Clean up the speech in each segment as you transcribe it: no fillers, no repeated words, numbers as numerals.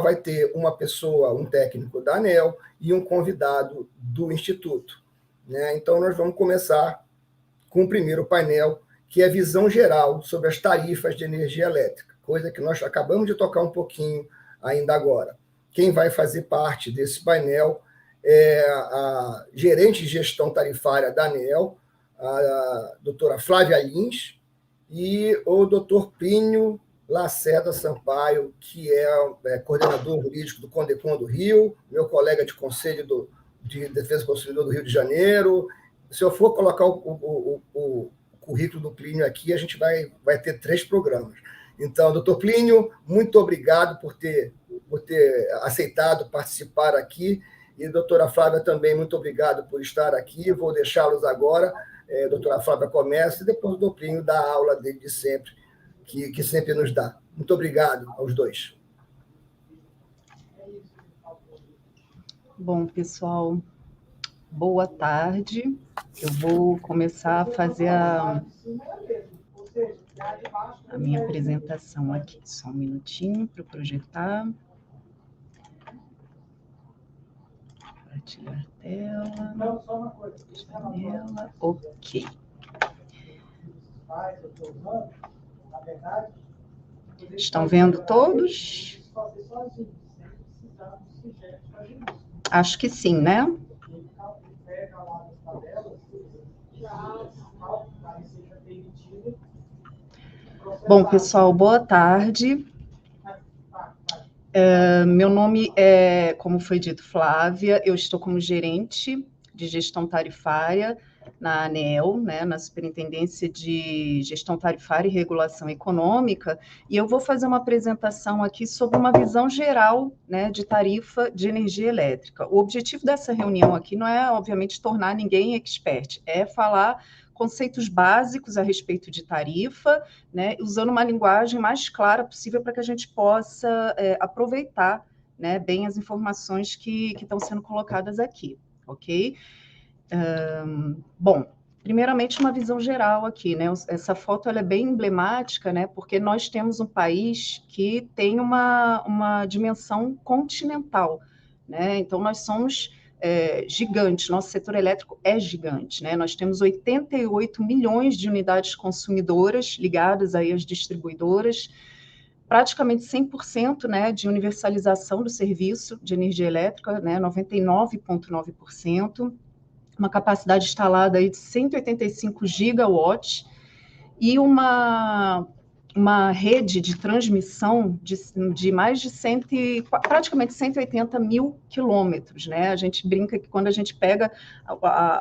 vai ter uma pessoa, um técnico da ANEEL e um convidado do Instituto, né? Então, nós vamos começar com o primeiro painel, que é a visão geral sobre as tarifas de energia elétrica, coisa que nós acabamos de tocar um pouquinho ainda agora. Quem vai fazer parte desse painel é a gerente de gestão tarifária da ANEEL, a doutora Flávia Lins, e o doutor Plínio Lacerda Sampaio, que é coordenador jurídico do CONDECON do Rio, meu colega de Conselho de Defesa do Consumidor do Rio de Janeiro. Se eu for colocar o currículo do Plínio aqui, a gente vai ter 3 programas. Então, doutor Plínio, muito obrigado por ter aceitado participar aqui. E, doutora Flávia, também muito obrigado por estar aqui. Vou deixá-los agora. Doutora Flávia começa e depois o doutor Plínio dá a aula dele de sempre, que sempre nos dá. Muito obrigado aos dois. Bom, pessoal, boa tarde. Eu vou começar a fazer a minha apresentação aqui. Só um minutinho para eu projetar. Compartilhar tela. Janela. Ok. Estão vendo todos? Acho que sim, né? Bom, pessoal, boa tarde. Meu nome é, como foi dito, Flávia. Eu estou como gerente de gestão tarifária na ANEEL, né, na Superintendência de Gestão Tarifária e Regulação Econômica, e eu vou fazer uma apresentação aqui sobre uma visão geral, né, de tarifa de energia elétrica. O objetivo dessa reunião aqui não é, obviamente, tornar ninguém expert, é falar conceitos básicos a respeito de tarifa, né, usando uma linguagem mais clara possível para que a gente possa aproveitar, né, bem as informações que estão sendo colocadas aqui, ok? Bom, primeiramente uma visão geral aqui, né? Essa foto ela é bem emblemática, né? Porque nós temos um país que tem uma dimensão continental, né? Então nós somos gigantes, nosso setor elétrico é gigante, né? Nós temos 88 milhões de unidades consumidoras ligadas aí às distribuidoras, praticamente 100%, né, de universalização do serviço de energia elétrica, né? 99,9%. Uma capacidade instalada aí de 185 gigawatts e uma rede de transmissão de mais de praticamente 180 mil quilômetros, né? A gente brinca que quando a gente pega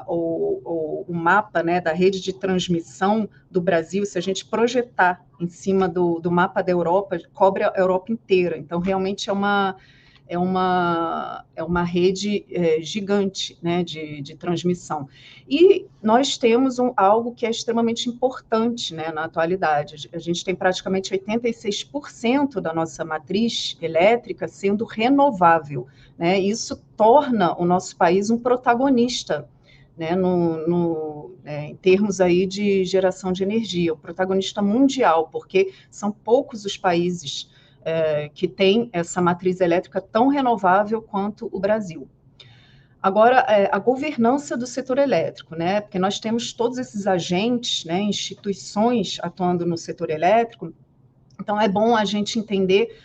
o mapa, né, da rede de transmissão do Brasil, se a gente projetar em cima do mapa da Europa, cobre a Europa inteira. Então, realmente é uma rede gigante, né, de transmissão. E nós temos algo que é extremamente importante, né, na atualidade. A gente tem praticamente 86% da nossa matriz elétrica sendo renovável, né? Isso torna o nosso país um protagonista, né, em termos aí de geração de energia, o protagonista mundial, porque são poucos os países que tem essa matriz elétrica tão renovável quanto o Brasil. Agora, a governança do setor elétrico, né? Porque nós temos todos esses agentes, né, instituições atuando no setor elétrico, então é bom a gente entender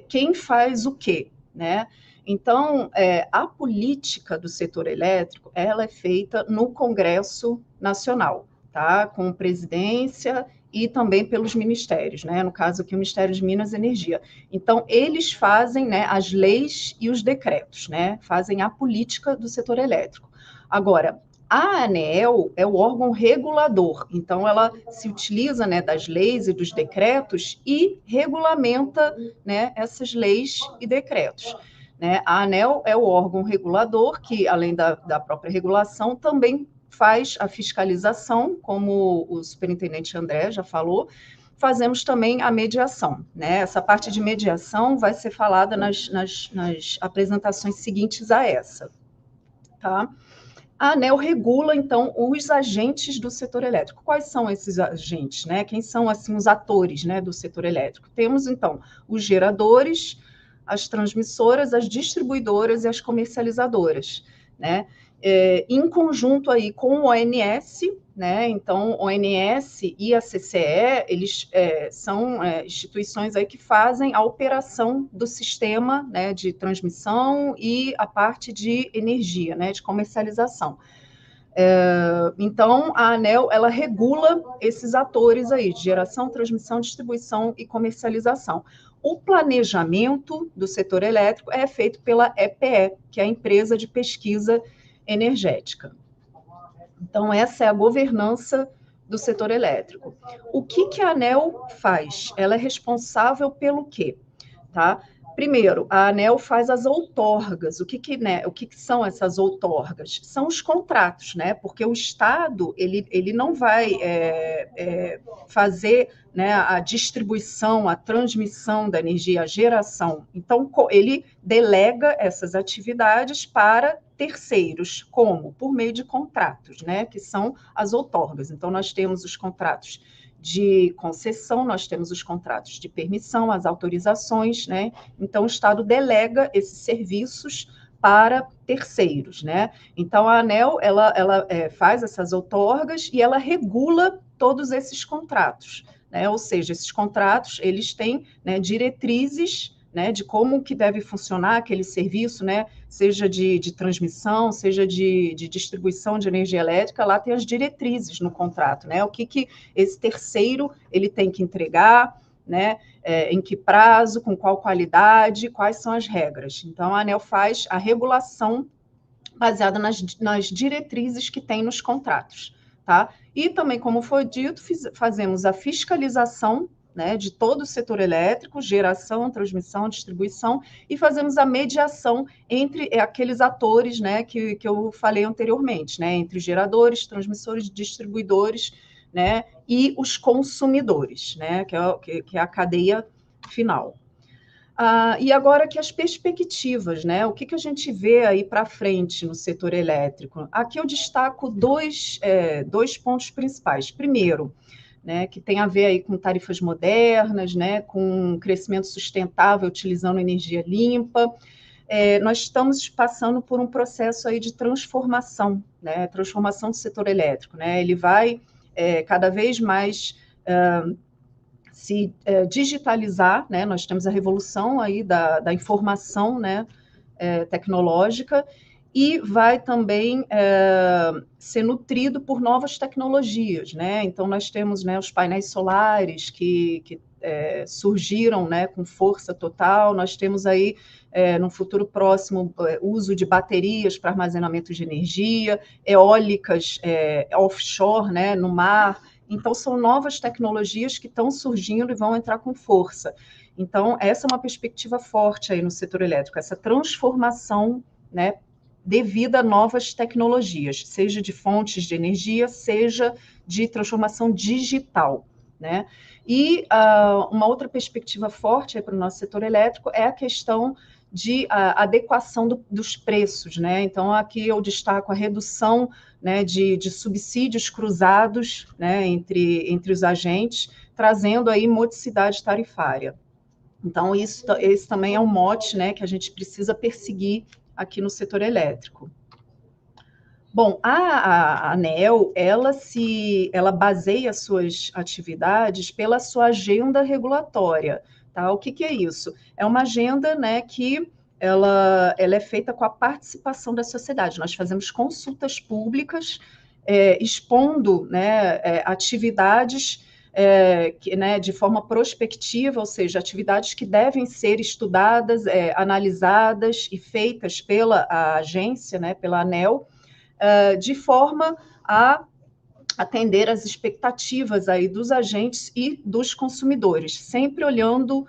quem faz o quê, né? Então, a política do setor elétrico, ela é feita no Congresso Nacional, tá? Com presidência e também pelos ministérios, né? No caso aqui, o Ministério de Minas e Energia. Então, eles fazem, né, as leis e os decretos, né? Fazem a política do setor elétrico. Agora, a ANEEL é o órgão regulador, então ela se utiliza, né, das leis e dos decretos e regulamenta, né, essas leis e decretos. Né? A ANEEL é o órgão regulador que, além da própria regulação, também faz a fiscalização, como o superintendente André já falou, fazemos também a mediação, né? Essa parte de mediação vai ser falada nas apresentações seguintes a essa, tá? A ANEEL regula, então, os agentes do setor elétrico. Quais são esses agentes, né? Quem são, assim, os atores, né, do setor elétrico? Temos, então, os geradores, as transmissoras, as distribuidoras e as comercializadoras, né? Em conjunto aí com o ONS, né? Então, o ONS e a CCE, eles são instituições aí que fazem a operação do sistema, né, de transmissão e a parte de energia, né, de comercialização. Então, a ANEEL, ela regula esses atores aí, de geração, transmissão, distribuição e comercialização. O planejamento do setor elétrico é feito pela EPE, que é a Empresa de Pesquisa Energética. Então, essa é a governança do setor elétrico. O que a ANEEL faz? Ela é responsável pelo quê? Tá? Primeiro, a ANEEL faz as outorgas. O que são essas outorgas? São os contratos, né? Porque o Estado ele não vai fazer, né, a distribuição, a transmissão da energia, a geração. Então, ele delega essas atividades para terceiros, como? Por meio de contratos, né? Que são as outorgas. Então, nós temos os contratos de concessão, nós temos os contratos de permissão, as autorizações, né? Então, o Estado delega esses serviços para terceiros, né? Então, a ANEEL, ela faz essas outorgas e ela regula todos esses contratos, né? Ou seja, esses contratos, eles têm, né, diretrizes, né, de como que deve funcionar aquele serviço, né, seja de transmissão, seja de distribuição de energia elétrica, lá tem as diretrizes no contrato, né, o que esse terceiro ele tem que entregar, né, em que prazo, com qual qualidade, quais são as regras. Então, a ANEEL faz a regulação baseada nas diretrizes que tem nos contratos, tá? E também, como foi dito, fazemos a fiscalização, né, de todo o setor elétrico, geração, transmissão, distribuição, e fazemos a mediação entre aqueles atores, né, que eu falei anteriormente, né, entre geradores, transmissores, distribuidores, né, e os consumidores, né, que é a cadeia final. E agora que as perspectivas, né? O que a gente vê aí para frente no setor elétrico? Aqui eu destaco dois pontos principais. Primeiro, né, que tem a ver aí com tarifas modernas, né, com crescimento sustentável utilizando energia limpa. Nós estamos passando por um processo aí de transformação, né, transformação do setor elétrico, né? Ele vai cada vez mais se digitalizar, né? Nós temos a revolução aí da informação, né, tecnológica, e vai também ser nutrido por novas tecnologias, né? Então, nós temos, né, os painéis solares que surgiram, né, com força total, nós temos aí, no futuro próximo, uso de baterias para armazenamento de energia, eólicas offshore, né, no mar. Então, são novas tecnologias que estão surgindo e vão entrar com força. Então, essa é uma perspectiva forte aí no setor elétrico, essa transformação, né, devido a novas tecnologias, seja de fontes de energia, seja de transformação digital, né? E uma outra perspectiva forte para o nosso setor elétrico é a questão de adequação dos preços, né? Então, aqui eu destaco a redução, né, de subsídios cruzados, né, entre os agentes, trazendo aí modicidade tarifária. Então, esse também é um mote, né, que a gente precisa perseguir aqui no setor elétrico. Bom, a ANEEL, ela baseia suas atividades pela sua agenda regulatória, tá? O que é isso? É uma agenda, né, que ela é feita com a participação da sociedade. Nós fazemos consultas públicas, expondo, né, atividades né, de forma prospectiva, ou seja, atividades que devem ser estudadas, analisadas e feitas pela agência, né, pela ANEEL, de forma a atender às expectativas aí dos agentes e dos consumidores, sempre olhando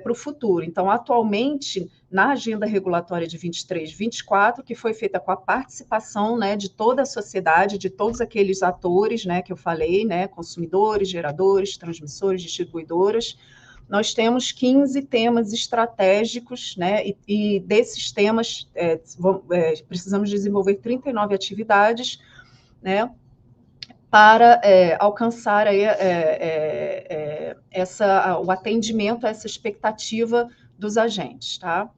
para o futuro. Então, atualmente, na agenda regulatória de 23, 24, que foi feita com a participação, né, de toda a sociedade, de todos aqueles atores, né, que eu falei, né, consumidores, geradores, transmissores, distribuidoras, nós temos 15 temas estratégicos, né, e desses temas precisamos desenvolver 39 atividades, né, para alcançar aí, o atendimento a essa expectativa dos agentes, tá?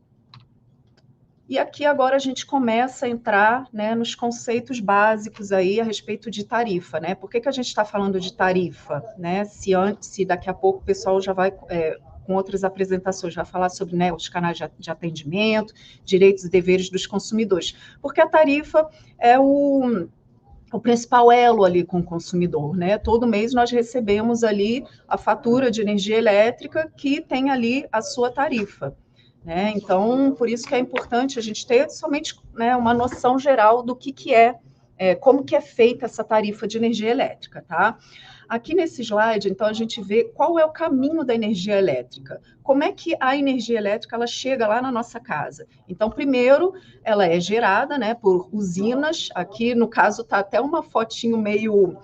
E aqui agora a gente começa a entrar, né, nos conceitos básicos aí a respeito de tarifa, né? Por que a gente está falando de tarifa, né? Se daqui a pouco o pessoal já vai, com outras apresentações, vai falar sobre, né, os canais de atendimento, direitos e deveres dos consumidores. Porque a tarifa é o principal elo ali com o consumidor, né? Todo mês nós recebemos ali a fatura de energia elétrica que tem ali a sua tarifa. Né? Então, por isso que é importante a gente ter somente, né, uma noção geral do que como que é feita essa tarifa de energia elétrica, tá? Aqui nesse slide, então, a gente vê qual é o caminho da energia elétrica. Como é que a energia elétrica ela chega lá na nossa casa? Então, primeiro, ela é gerada, né, por usinas. Aqui, no caso, está até uma fotinho meio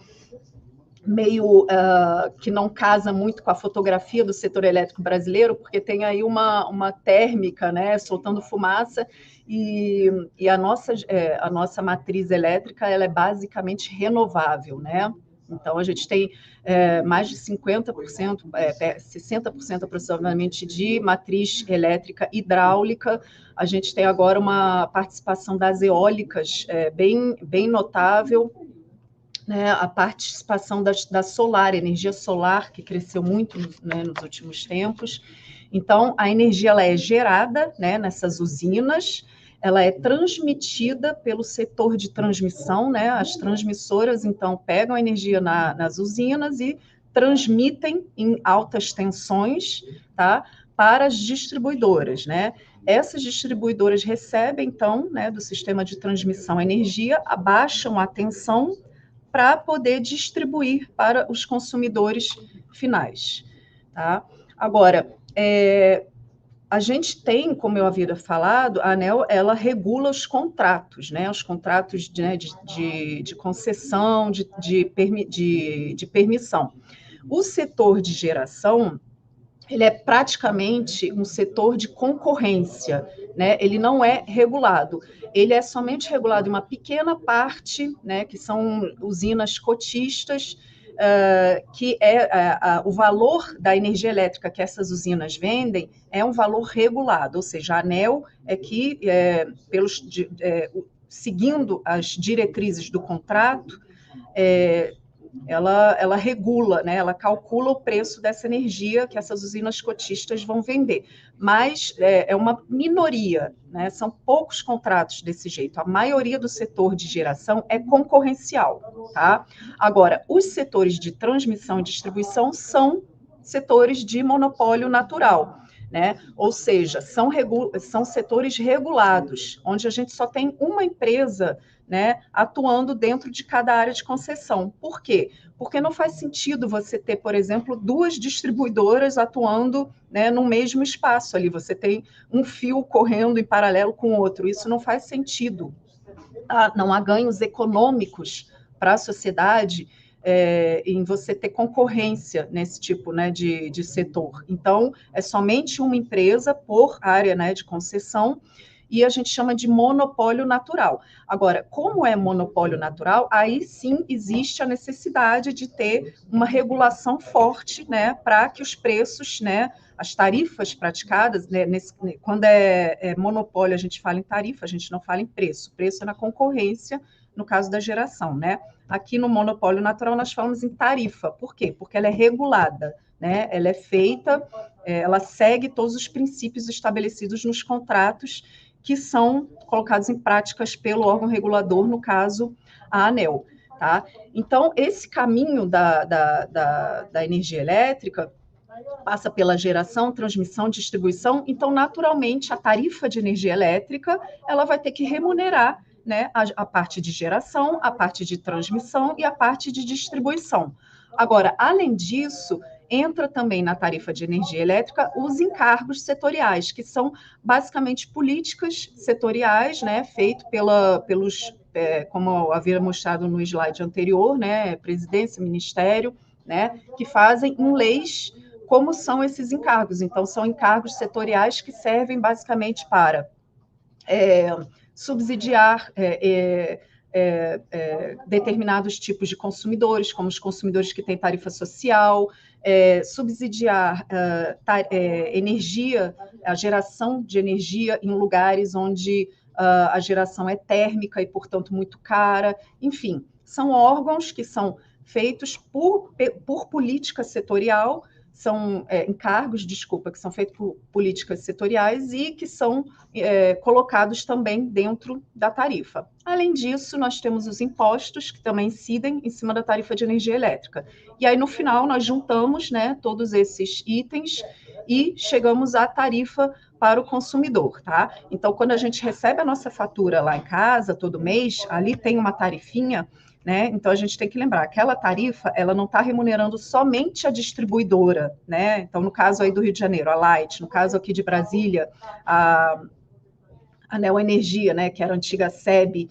que não casa muito com a fotografia do setor elétrico brasileiro, porque tem aí uma térmica, né, soltando fumaça, e a nossa matriz elétrica ela é basicamente renovável, né? Então, a gente tem mais de 50%, 60% aproximadamente de matriz elétrica hidráulica. A gente tem agora uma participação das eólicas bem notável, né, a participação da solar, energia solar, que cresceu muito, né, nos últimos tempos. Então, a energia ela é gerada, né, nessas usinas, ela é transmitida pelo setor de transmissão, né, as transmissoras, então, pegam a energia nas usinas e transmitem em altas tensões, tá, para as distribuidoras, né. Essas distribuidoras recebem, então, né, do sistema de transmissão a energia, abaixam a tensão para poder distribuir para os consumidores finais. Tá? Agora, a gente tem, como eu havia falado, a ANEEL ela regula os contratos, né? Os contratos de concessão, de permissão. O setor de geração ele é praticamente um setor de concorrência, né? Ele não é regulado. Ele é somente regulado em uma pequena parte, né? Que são usinas cotistas, que o valor da energia elétrica que essas usinas vendem é um valor regulado, ou seja, a ANEEL é que, seguindo as diretrizes do contrato, ela regula, né? Ela calcula o preço dessa energia que essas usinas cotistas vão vender. Mas é uma minoria, né? São poucos contratos desse jeito. A maioria do setor de geração é concorrencial, tá? Agora, os setores de transmissão e distribuição são setores de monopólio natural, né? Ou seja, são setores regulados, onde a gente só tem uma empresa, né, atuando dentro de cada área de concessão. Por quê? Porque não faz sentido você ter, por exemplo, duas distribuidoras atuando, né, no mesmo espaço ali. Você tem um fio correndo em paralelo com o outro. Isso não faz sentido. Não há ganhos econômicos para a sociedade em você ter concorrência nesse tipo, né, de setor. Então, é somente uma empresa por área, né, de concessão, e a gente chama de monopólio natural. Agora, como é monopólio natural, aí sim existe a necessidade de ter uma regulação forte, né, para que os preços, né, as tarifas praticadas, né, quando é monopólio, a gente fala em tarifa, a gente não fala em preço. Preço é na concorrência, no caso da geração, né? Aqui no monopólio natural nós falamos em tarifa. Por quê? Porque ela é regulada, né? Ela é feita, ela segue todos os princípios estabelecidos nos contratos que são colocados em práticas pelo órgão regulador, no caso, a ANEEL. Tá? Então, esse caminho da energia elétrica passa pela geração, transmissão, distribuição, então, naturalmente, a tarifa de energia elétrica ela vai ter que remunerar, né, a parte de geração, a parte de transmissão e a parte de distribuição. Agora, além disso, entra também na tarifa de energia elétrica os encargos setoriais, que são basicamente políticas setoriais, né, feito pelos, como eu havia mostrado no slide anterior, né, presidência, ministério, né, que fazem em leis como são esses encargos. Então, são encargos setoriais que servem basicamente para subsidiar determinados tipos de consumidores, como os consumidores que têm tarifa social, subsidiar energia, a geração de energia em lugares onde a geração é térmica e, portanto, muito cara. Enfim, são órgãos que são feitos por política setorial, são encargos, desculpa, que são feitos por políticas setoriais e que são colocados também dentro da tarifa. Além disso, nós temos os impostos que também incidem em cima da tarifa de energia elétrica. E aí, no final, nós juntamos, né, todos esses itens e chegamos à tarifa para o consumidor, tá? Então, quando a gente recebe a nossa fatura lá em casa, todo mês, ali tem uma tarifinha, né? Então, a gente tem que lembrar, aquela tarifa, ela não está remunerando somente a distribuidora, né? Então, no caso aí do Rio de Janeiro, a Light, no caso aqui de Brasília, a Neoenergia, né, que era a antiga SEB,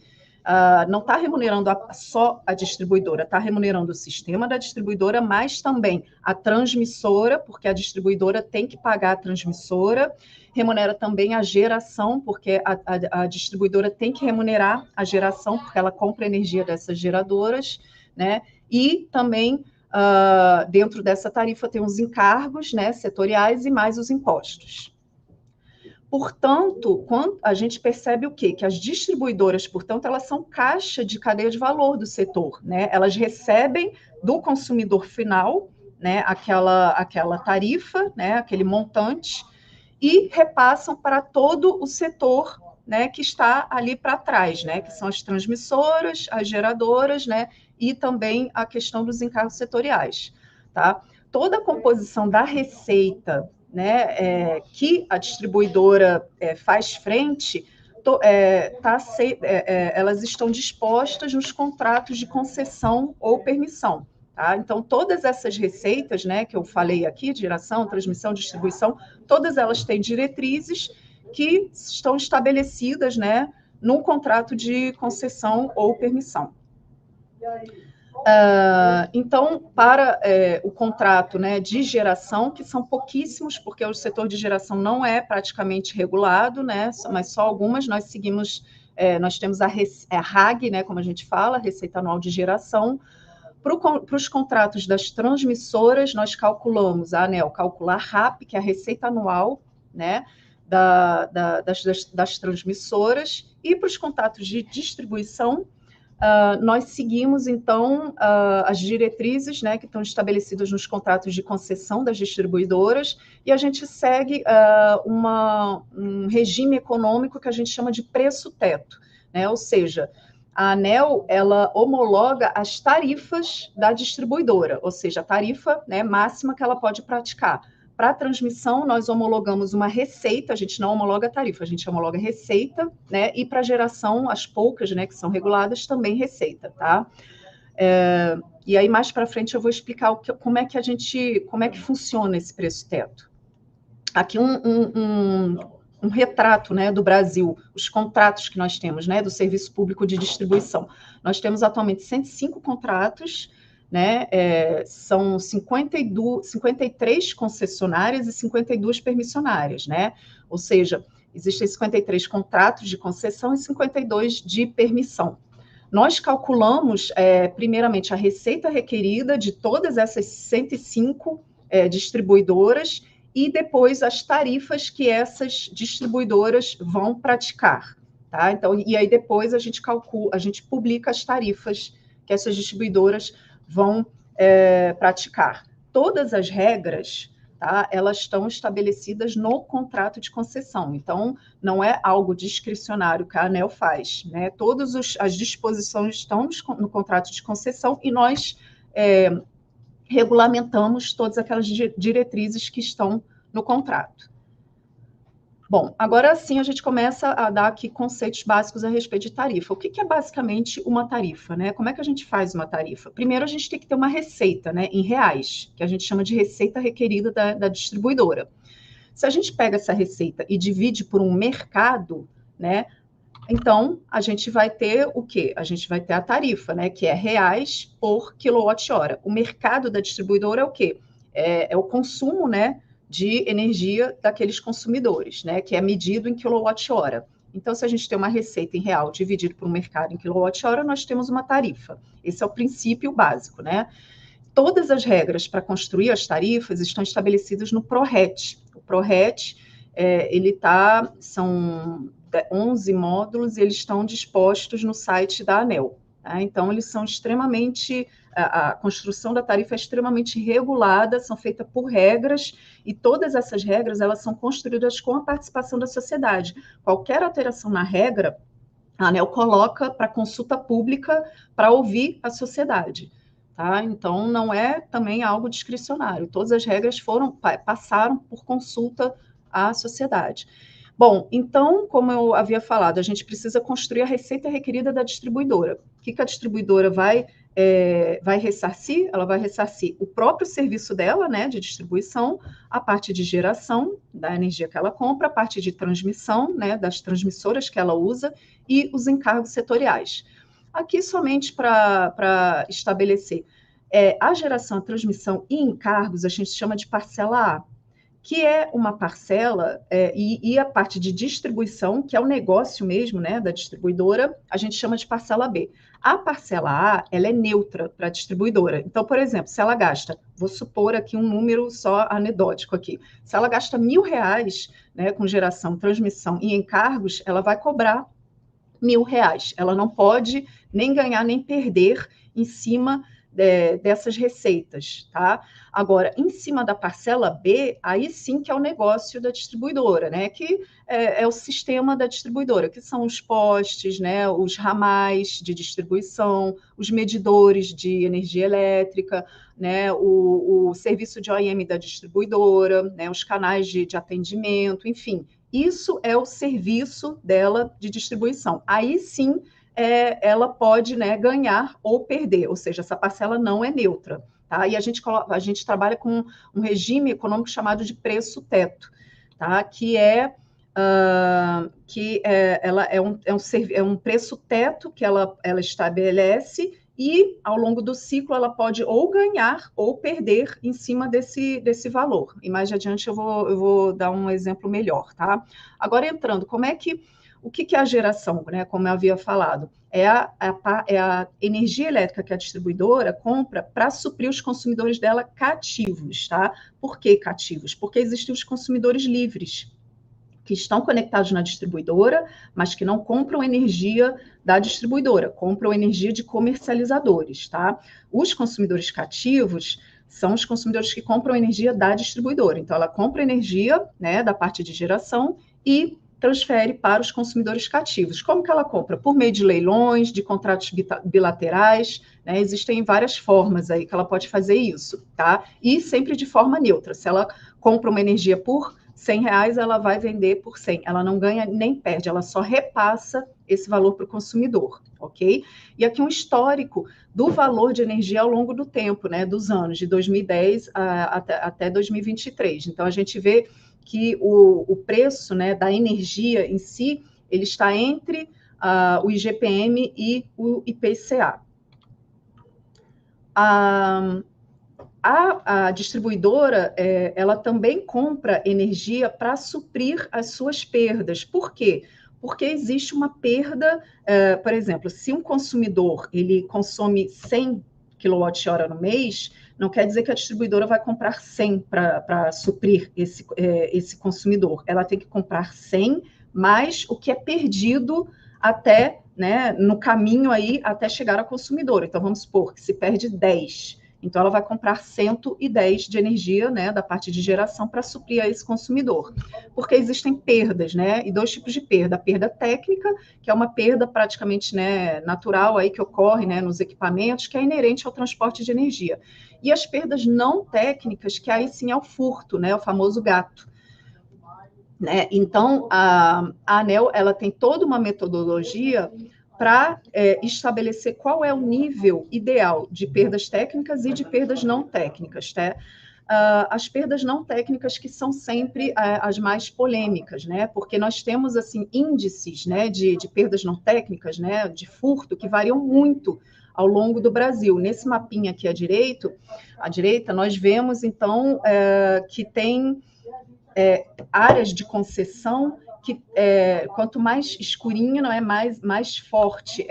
não está remunerando só a distribuidora, está remunerando o sistema da distribuidora, mas também a transmissora, porque a distribuidora tem que pagar a transmissora, remunera também a geração, porque a distribuidora tem que remunerar a geração, porque ela compra energia dessas geradoras, né? E também, dentro dessa tarifa, tem os encargos, né, setoriais e mais os impostos. Portanto, a gente percebe o quê? Que as distribuidoras, portanto, elas são caixa de cadeia de valor do setor, né? Elas recebem do consumidor final, né, aquela tarifa, né, aquele montante, e repassam para todo o setor, né, que está ali para trás, né, que são as transmissoras, as geradoras, né, e também a questão dos encargos setoriais, tá? Toda a composição da receita, né, que a distribuidora faz frente, elas estão dispostas nos contratos de concessão ou permissão. Tá? Então, todas essas receitas, né, que eu falei aqui, de geração, transmissão, distribuição, todas elas têm diretrizes que estão estabelecidas, né, no contrato de concessão ou permissão. Então, para o contrato, né, de geração, que são pouquíssimos, porque o setor de geração não é praticamente regulado, né, mas só algumas, nós seguimos, nós temos a RAG, né, como a gente fala, Receita Anual de Geração. Para os contratos das transmissoras, nós calculamos, a ANEEL calcula a RAP, que é a receita anual, né, das transmissoras, e para os contratos de distribuição, nós seguimos, então, as diretrizes, né, que estão estabelecidas nos contratos de concessão das distribuidoras, e a gente segue um regime econômico que a gente chama de preço-teto, né, ou seja, a ANEEL, ela homologa as tarifas da distribuidora, ou seja, a tarifa, né, máxima que ela pode praticar. Para a transmissão, nós homologamos uma receita, a gente não homologa a tarifa, a gente homologa a receita, né, e para a geração, as poucas, né, que são reguladas, também receita, tá? E aí, mais para frente, eu vou explicar como é que funciona esse preço-teto. Aqui um retrato, né, do Brasil, os contratos que nós temos, né, do Serviço Público de Distribuição. Nós temos atualmente 105 contratos, né, são 53 concessionárias e 52 permissionárias, né, ou seja, existem 53 contratos de concessão e 52 de permissão. Nós calculamos, primeiramente, a receita requerida de todas essas 105 distribuidoras e depois as tarifas que essas distribuidoras vão praticar, tá? Então, e aí depois a gente publica as tarifas que essas distribuidoras vão praticar. Todas as regras, tá, elas estão estabelecidas no contrato de concessão, então não é algo discricionário que a ANEEL faz, né? Todas as disposições estão no contrato de concessão e nós regulamentamos todas aquelas diretrizes que estão no contrato. Bom, agora sim a gente começa a dar aqui conceitos básicos a respeito de tarifa. O que é basicamente uma tarifa, né? Como é que a gente faz uma tarifa? Primeiro a gente tem que ter uma receita, né, em reais, que a gente chama de receita requerida da distribuidora. Se a gente pega essa receita e divide por um mercado, né, então a gente vai ter o quê? A gente vai ter a tarifa, né, que é reais por quilowatt-hora. O mercado da distribuidora é o quê? É o consumo, né, de energia daqueles consumidores, né, que é medido em quilowatt-hora. Então, se a gente tem uma receita em real dividido por um mercado em quilowatt-hora, nós temos uma tarifa. Esse é o princípio básico, né? todas as regras para construir as tarifas estão estabelecidas no PRORET. O PRORET, são 11 módulos e eles estão dispostos no site da ANEEL. Tá? Então, eles são extremamente... A construção da tarifa é extremamente regulada, são feitas por regras, e todas essas regras elas são construídas com a participação da sociedade. Qualquer alteração na regra, a ANEEL coloca para consulta pública para ouvir a sociedade. Tá? Então, não é também algo discricionário. Todas as regras passaram por consulta à sociedade. Bom, então, como eu havia falado, a gente precisa construir a receita requerida da distribuidora. O que a distribuidora vai ressarcir? Ela vai ressarcir o próprio serviço dela, né, de distribuição, a parte de geração da energia que ela compra, a parte de transmissão, né, das transmissoras que ela usa e os encargos setoriais. Aqui, somente para estabelecer, a geração, a transmissão e encargos, a gente chama de parcela A, que é uma parcela, e a parte de distribuição, que é o negócio mesmo, né, da distribuidora, a gente chama de parcela B. A parcela A, ela é neutra para a distribuidora. Então, por exemplo, se ela gasta, vou supor aqui um número só anedótico aqui, se ela gasta R$1.000, né, com geração, transmissão e encargos, ela vai cobrar R$1.000. Ela não pode nem ganhar nem perder em cima dessas receitas, tá? Agora, em cima da parcela B, aí sim que é o negócio da distribuidora, né? Que é o sistema da distribuidora, que são os postes, né? Os ramais de distribuição, os medidores de energia elétrica, né? O serviço de OEM da distribuidora, né? Os canais de atendimento, enfim. Isso é o serviço dela de distribuição. Aí sim, ela pode, né, ganhar ou perder, ou seja, essa parcela não é neutra. Tá? E a gente trabalha com um regime econômico chamado de preço teto, tá? Ela é um preço teto que ela estabelece, e ao longo do ciclo ela pode ou ganhar ou perder em cima desse valor. E mais adiante eu vou dar um exemplo melhor. Tá? Agora, entrando, o que é a geração, né? Como eu havia falado, é a energia elétrica que a distribuidora compra para suprir os consumidores dela cativos, tá? Por que cativos? Porque existem os consumidores livres, que estão conectados na distribuidora, mas que não compram energia da distribuidora, compram energia de comercializadores, tá? Os consumidores cativos são os consumidores que compram energia da distribuidora. Então, ela compra energia, né, da parte de geração e transfere para os consumidores cativos. Como que ela compra? Por meio de leilões, de contratos bilaterais, né? Existem várias formas aí que ela pode fazer isso, tá? E sempre de forma neutra. Se ela compra uma energia por R$100, ela vai vender por 100. Ela não ganha nem perde, ela só repassa esse valor para o consumidor, ok? E aqui um histórico do valor de energia ao longo do tempo, né? Dos anos, de 2010 até 2023. Então, a gente vê que o preço, né, da energia em si, ele está entre o IGPM e o IPCA. A distribuidora, ela também compra energia para suprir as suas perdas. Por quê? Porque existe uma perda, por exemplo, se um consumidor ele consome 100 kWh no mês, não quer dizer que a distribuidora vai comprar 100 para suprir esse consumidor. Ela tem que comprar 100 mais o que é perdido até, né, no caminho aí até chegar ao consumidor. Então, vamos supor que se perde 10. Então, ela vai comprar 110 de energia, né, da parte de geração para suprir a esse consumidor. Porque existem perdas, né, e dois tipos de perda. A perda técnica, que é uma perda praticamente, né, natural aí que ocorre, né, nos equipamentos, que é inerente ao transporte de energia. E as perdas não técnicas, que aí sim é o furto, né, o famoso gato. Né? Então, a ANEEL ela tem toda uma metodologia para estabelecer qual é o nível ideal de perdas técnicas e de perdas não técnicas. Tá? As perdas não técnicas que são sempre as mais polêmicas, né? Porque nós temos assim índices, né, de perdas não técnicas, né, de furto, que variam muito ao longo do Brasil. Nesse mapinha aqui à direita, nós vemos, então, que tem áreas de concessão que quanto mais escurinho, não é mais forte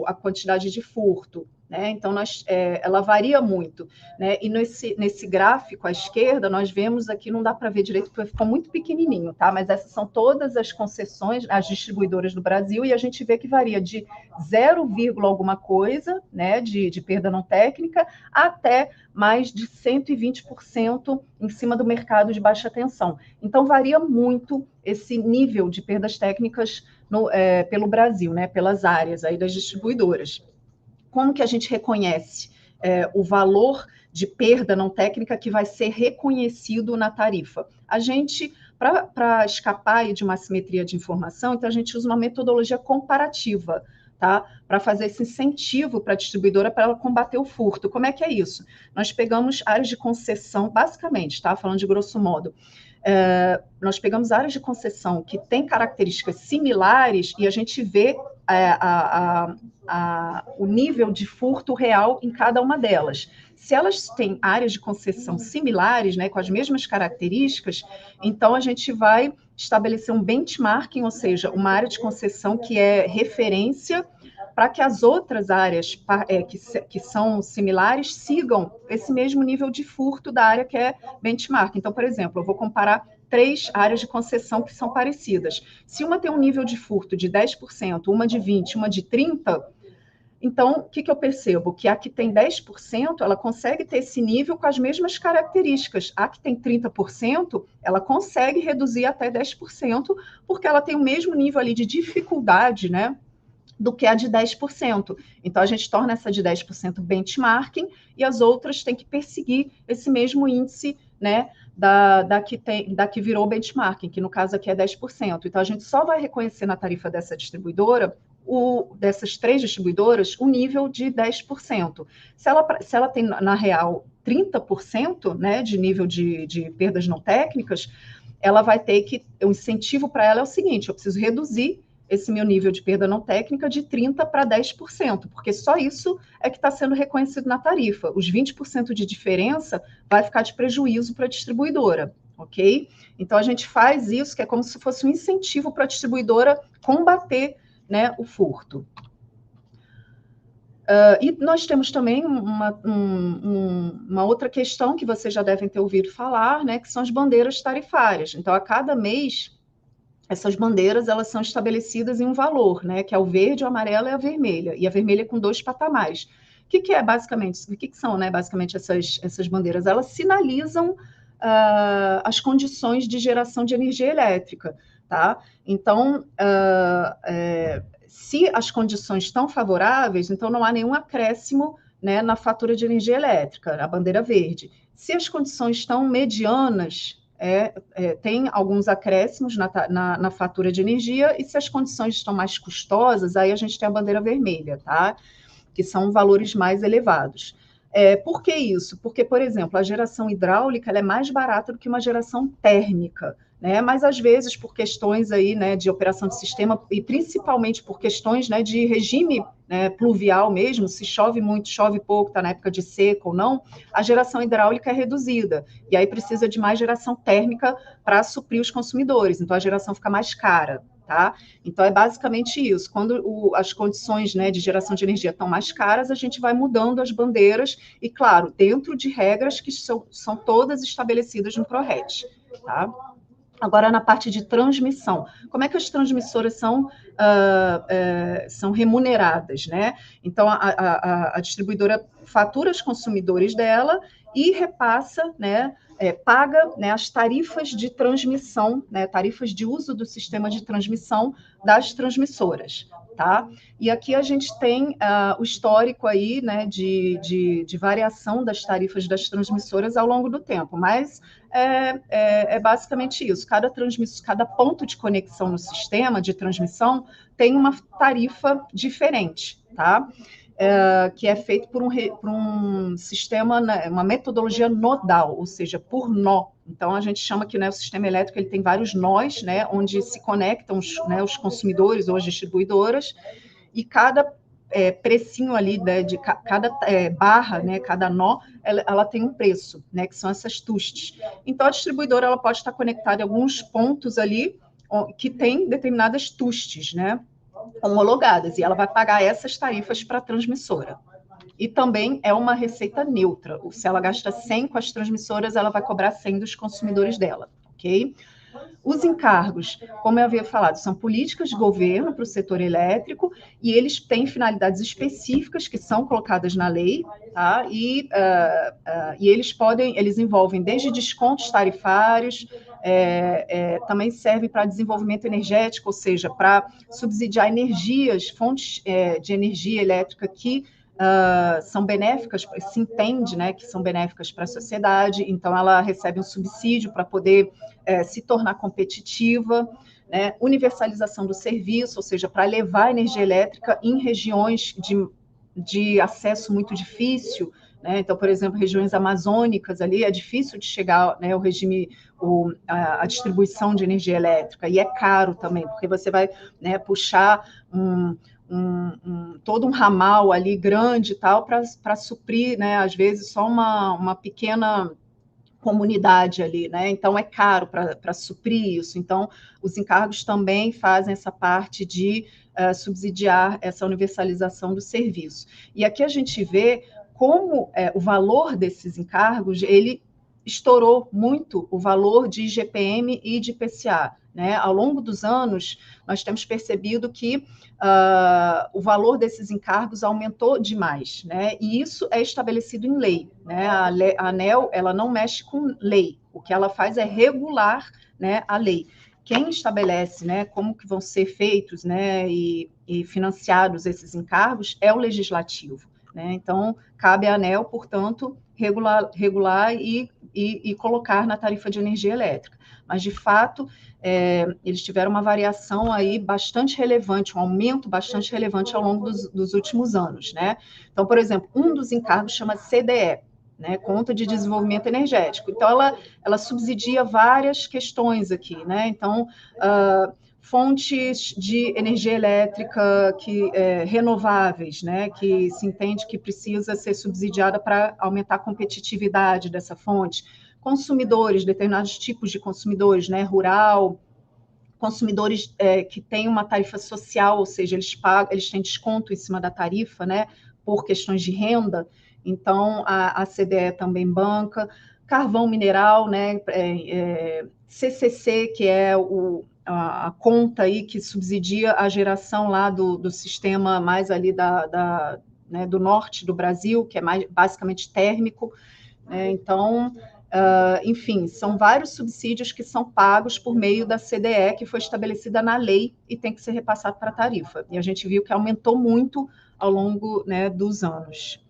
a quantidade de furto. né? Então, ela varia muito, né? E nesse gráfico à esquerda, nós vemos aqui, não dá para ver direito, porque ficou muito pequenininho, tá? Mas essas são todas as concessões, as distribuidoras do Brasil, e a gente vê que varia de 0, alguma coisa, né, de perda não técnica, até mais de 120% em cima do mercado de baixa tensão. Então, varia muito esse nível de perdas técnicas pelo Brasil, né, pelas áreas aí das distribuidoras. Como que a gente reconhece o valor de perda não técnica que vai ser reconhecido na tarifa? A gente, para escapar de uma assimetria de informação, então a gente usa uma metodologia comparativa, tá? Para fazer esse incentivo para a distribuidora para ela combater o furto. Como é que é isso? Nós pegamos áreas de concessão, basicamente, tá? Falando de grosso modo. Nós pegamos áreas de concessão que têm características similares e a gente vê o nível de furto real em cada uma delas. Se elas têm áreas de concessão similares, né, com as mesmas características, então a gente vai estabelecer um benchmarking, ou seja, uma área de concessão que é referência para que as outras áreas que são similares sigam esse mesmo nível de furto da área que é benchmark. Então, por exemplo, eu vou comparar 3 áreas de concessão que são parecidas. Se uma tem um nível de furto de 10%, uma de 20%, uma de 30%, então, o que eu percebo? Que a que tem 10%, ela consegue ter esse nível com as mesmas características. A que tem 30%, ela consegue reduzir até 10%, porque ela tem o mesmo nível ali de dificuldade, né, do que a de 10%. Então, a gente torna essa de 10% benchmarking e as outras têm que perseguir esse mesmo índice, né, da que virou benchmarking, que no caso aqui é 10%. Então, a gente só vai reconhecer na tarifa dessa distribuidora, dessas 3 distribuidoras, o nível de 10%. Se ela tem, na real, 30%, né, de nível de perdas não técnicas, ela vai ter que... O incentivo para ela é o seguinte: eu preciso reduzir esse meu nível de perda não técnica de 30% para 10%, porque só isso é que está sendo reconhecido na tarifa. Os 20% de diferença vai ficar de prejuízo para a distribuidora, ok? Então, a gente faz isso, que é como se fosse um incentivo para a distribuidora combater, né, o furto. E nós temos também uma outra questão que vocês já devem ter ouvido falar, né, que são as bandeiras tarifárias. Então, a cada mês, essas bandeiras, elas são estabelecidas em um valor, né, que é o verde, o amarelo e a vermelha. E a vermelha com 2 patamares. O que é basicamente? O que são, né, basicamente essas bandeiras? Elas sinalizam as condições de geração de energia elétrica, tá? Então, se as condições estão favoráveis, então não há nenhum acréscimo, né, na fatura de energia elétrica, a bandeira verde. Se as condições estão medianas, tem alguns acréscimos na fatura de energia, e se as condições estão mais custosas, aí a gente tem a bandeira vermelha, tá? Que são valores mais elevados. Por que isso? Porque, por exemplo, a geração hidráulica ela é mais barata do que uma geração térmica, né? Mas às vezes por questões aí, né, de operação de sistema e principalmente por questões, né, de regime, né, pluvial mesmo, se chove muito, chove pouco, está na época de seca ou não, a geração hidráulica é reduzida e aí precisa de mais geração térmica para suprir os consumidores, então a geração fica mais cara. Tá? Então, é basicamente isso. Quando as condições, né, de geração de energia estão mais caras, a gente vai mudando as bandeiras e, claro, dentro de regras que são todas estabelecidas no PRORET. Tá? Agora, na parte de transmissão, como é que as transmissoras são remuneradas, né? Então, a distribuidora fatura os consumidores dela e repassa, né, paga, né, as tarifas de transmissão, né, tarifas de uso do sistema de transmissão das transmissoras, tá? E aqui a gente tem o histórico aí, né, de variação das tarifas das transmissoras ao longo do tempo, mas é basicamente isso. Cada ponto de conexão no sistema de transmissão tem uma tarifa diferente, tá? Que é feito por um sistema, né, uma metodologia nodal, ou seja, por nó. Então, a gente chama que, né, o sistema elétrico ele tem vários nós, né, onde se conectam os consumidores ou as distribuidoras, e cada precinho ali, né, de cada barra, né, cada nó, ela tem um preço, né, que são essas TUSTs. Então, a distribuidora ela pode estar conectada em alguns pontos ali que tem determinadas TUSTs, né, homologadas, e ela vai pagar essas tarifas para a transmissora. E também é uma receita neutra. Se ela gasta 100 com as transmissoras, ela vai cobrar 100 dos consumidores dela, ok? Os encargos, como eu havia falado, são políticas de governo para o setor elétrico e eles têm finalidades específicas que são colocadas na lei, tá? E eles envolvem desde descontos tarifários, também servem para desenvolvimento energético, ou seja, para subsidiar fontes de energia elétrica que são benéficas, se entende, né, que são benéficas para a sociedade, então ela recebe um subsídio para poder se tornar competitiva, né, universalização do serviço, ou seja, para levar energia elétrica em regiões de acesso muito difícil, né? Então, por exemplo, regiões amazônicas ali é difícil de chegar, né, a distribuição de energia elétrica, e é caro também, porque você vai, né, puxar todo um ramal ali grande e tal para suprir, né, às vezes só uma pequena comunidade ali, né? Então é caro para suprir isso. Então os encargos também fazem essa parte de subsidiar essa universalização do serviço. E aqui a gente vê como o valor desses encargos, ele estourou muito o valor de IGPM e de IPCA, né? Ao longo dos anos, nós temos percebido que o valor desses encargos aumentou demais, né? E isso é estabelecido em lei, né? A ANEEL, ela não mexe com lei, o que ela faz é regular, né, a lei. Quem estabelece, né, como que vão ser feitos, né, e financiados esses encargos é o legislativo, né? Então, cabe à ANEEL, portanto, regular e colocar na tarifa de energia elétrica. Mas, de fato, eles tiveram uma variação aí bastante relevante, um aumento bastante relevante ao longo dos últimos anos, né? Então, por exemplo, um dos encargos chama CDE, né, Conta de Desenvolvimento Energético. Então, ela subsidia várias questões aqui, né? Então, fontes de energia elétrica renováveis, né, que se entende que precisa ser subsidiada para aumentar a competitividade dessa fonte. Consumidores, determinados tipos de consumidores, né, rural, consumidores que têm uma tarifa social, ou seja, eles têm desconto em cima da tarifa, né, por questões de renda. Então, a CDE também banca. Carvão mineral, né, CCC, que é a conta aí que subsidia a geração lá do sistema mais ali né, do norte do Brasil, que é mais basicamente térmico. Então, enfim, são vários subsídios que são pagos por meio da CDE, que foi estabelecida na lei e tem que ser repassado para a tarifa. E a gente viu que aumentou muito ao longo, né, dos anos.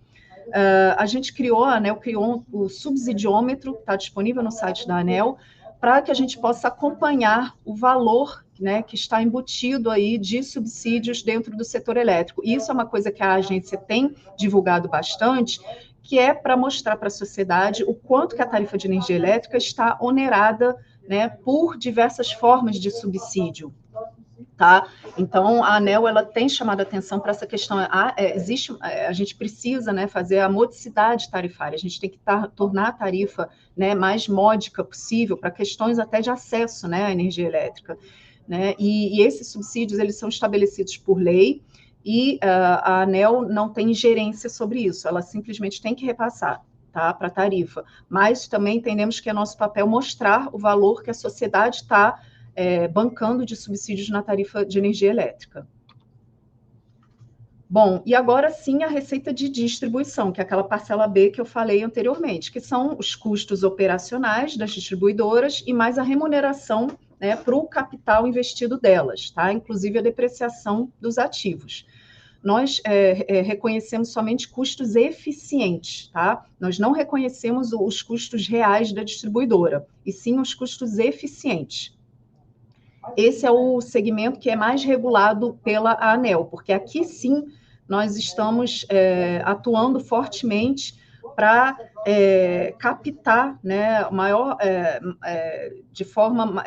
A gente criou, a ANEEL criou o subsidiômetro, está disponível no site da ANEEL, para que a gente possa acompanhar o valor, né, que está embutido aí de subsídios dentro do setor elétrico. E isso é uma coisa que a agência tem divulgado bastante, que é para mostrar para a sociedade o quanto que a tarifa de energia elétrica está onerada, né, por diversas formas de subsídio. Tá? Então, a ANEEL ela tem chamado a atenção para essa questão. A gente precisa, né, fazer a modicidade tarifária, a gente tem que tornar a tarifa, né, mais módica possível para questões até de acesso, né, à energia elétrica. Né? E esses subsídios eles são estabelecidos por lei e a ANEEL não tem gerência sobre isso, ela simplesmente tem que repassar, tá, para a tarifa. Mas também entendemos que é nosso papel mostrar o valor que a sociedade está bancando de subsídios na tarifa de energia elétrica. Bom, e agora sim a receita de distribuição, que é aquela parcela B que eu falei anteriormente, que são os custos operacionais das distribuidoras e mais a remuneração, né, para o capital investido delas, tá? Inclusive a depreciação dos ativos. Nós reconhecemos somente custos eficientes, tá? Nós não reconhecemos os custos reais da distribuidora, e sim os custos eficientes. Esse é o segmento que é mais regulado pela ANEEL, porque aqui sim nós estamos atuando fortemente para captar, né, de forma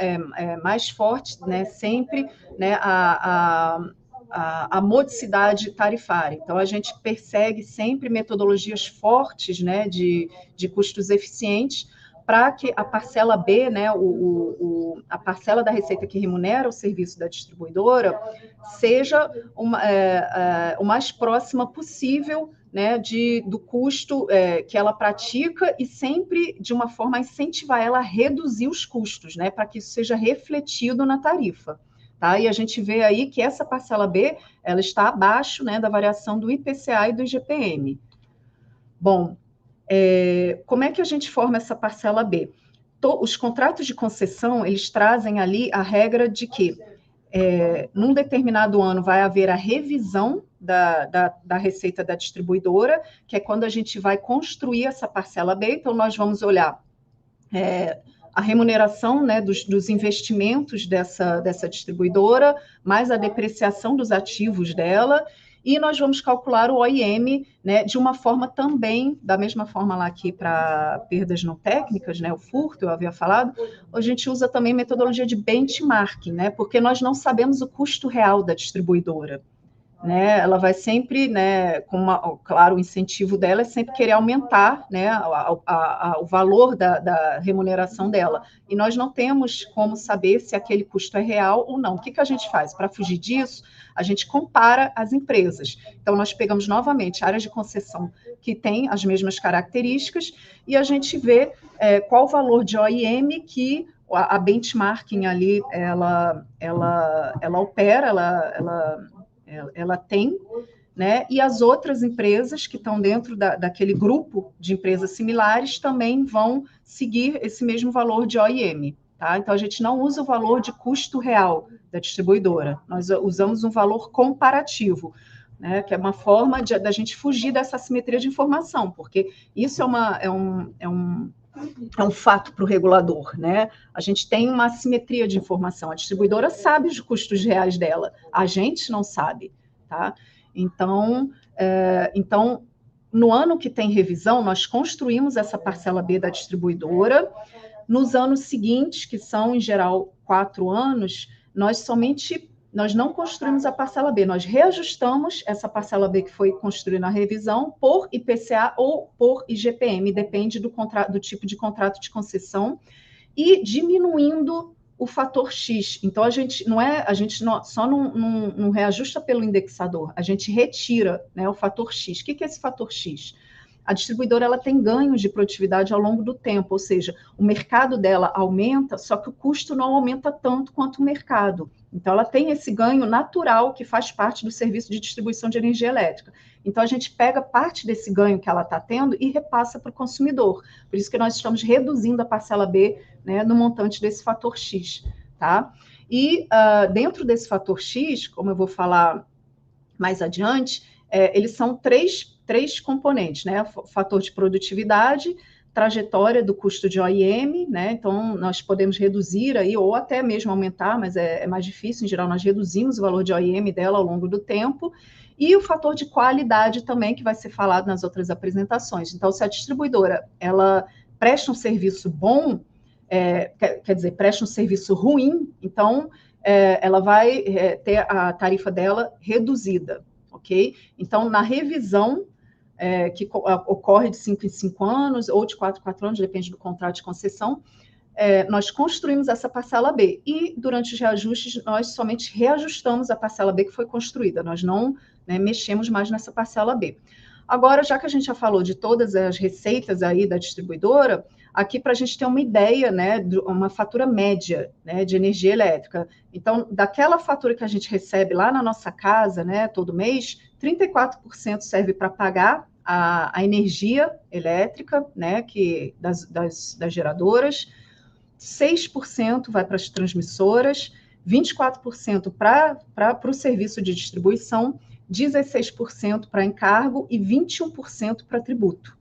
mais forte, né, sempre, né, a modicidade tarifária. Então, a gente persegue sempre metodologias fortes, né, de custos eficientes, para que a parcela B, né, a parcela da receita que remunera o serviço da distribuidora, seja o mais próxima possível, né, do custo que ela pratica, e sempre de uma forma a incentivar ela a reduzir os custos, né, para que isso seja refletido na tarifa. Tá? E a gente vê aí que essa parcela B, ela está abaixo, né, da variação do IPCA e do IGPM. Bom, como é que a gente forma essa parcela B? Os contratos de concessão, eles trazem ali a regra de que num determinado ano vai haver a revisão da receita da distribuidora, que é quando a gente vai construir essa parcela B. Então, nós vamos olhar a remuneração, né, dos investimentos dessa distribuidora, mais a depreciação dos ativos dela, e nós vamos calcular o OIM, né, de uma forma também, da mesma forma lá aqui para perdas não técnicas, né, o furto, eu havia falado, a gente usa também metodologia de benchmarking, né, porque nós não sabemos o custo real da distribuidora. Né, ela vai sempre, né, claro, o incentivo dela é sempre querer aumentar, né, o valor da remuneração dela, e nós não temos como saber se aquele custo é real ou não. O que a gente faz? Para fugir disso, a gente compara as empresas. Então, nós pegamos novamente áreas de concessão que têm as mesmas características, e a gente vê qual o valor de OIM que a benchmarking ali, ela opera, ela tem, né? E as outras empresas que estão dentro daquele grupo de empresas similares também vão seguir esse mesmo valor de OIM. Tá? Então, a gente não usa o valor de custo real da distribuidora, nós usamos um valor comparativo, né? Que é uma forma da gente fugir dessa assimetria de informação, porque isso é um fato para o regulador, né? A gente tem uma assimetria de informação. A distribuidora sabe os custos reais dela, a gente não sabe, tá? Então, no ano que tem revisão, nós construímos essa parcela B da distribuidora. Nos anos seguintes, que são, em geral, 4 anos, nós não construímos a parcela B, nós reajustamos essa parcela B que foi construída na revisão por IPCA ou por IGPM, depende do tipo de contrato de concessão, e diminuindo o fator X. Então, a gente só não reajusta pelo indexador, a gente retira, né, o fator X. O que é esse fator X? A distribuidora ela tem ganhos de produtividade ao longo do tempo, ou seja, o mercado dela aumenta, só que o custo não aumenta tanto quanto o mercado. Então, ela tem esse ganho natural que faz parte do serviço de distribuição de energia elétrica. Então, a gente pega parte desse ganho que ela está tendo e repassa para o consumidor. Por isso que nós estamos reduzindo a parcela B, né, no montante desse fator X. Tá? E dentro desse fator X, como eu vou falar mais adiante, eles são três componentes, né? Fator de produtividade, trajetória do custo de OIM, né? Então, nós podemos reduzir aí, ou até mesmo aumentar, mas é mais difícil, em geral, nós reduzimos o valor de OIM dela ao longo do tempo, e o fator de qualidade também, que vai ser falado nas outras apresentações. Então, se a distribuidora, ela presta um serviço bom, quer dizer, presta um serviço ruim, então, ela vai ter a tarifa dela reduzida, ok? Então, na revisão, que ocorre de 5 em 5 anos, ou de 4 em 4 anos, depende do contrato de concessão, nós construímos essa parcela B, e durante os reajustes, nós somente reajustamos a parcela B que foi construída, nós não, né, mexemos mais nessa parcela B. Agora, já que a gente já falou de todas as receitas aí da distribuidora, aqui para a gente ter uma ideia, né, de uma fatura média, né, de energia elétrica. Então, daquela fatura que a gente recebe lá na nossa casa, né, todo mês, 34% serve para pagar a energia elétrica, né, das geradoras, 6% vai para as transmissoras, 24% para o serviço de distribuição, 16% para encargo e 21% para tributo.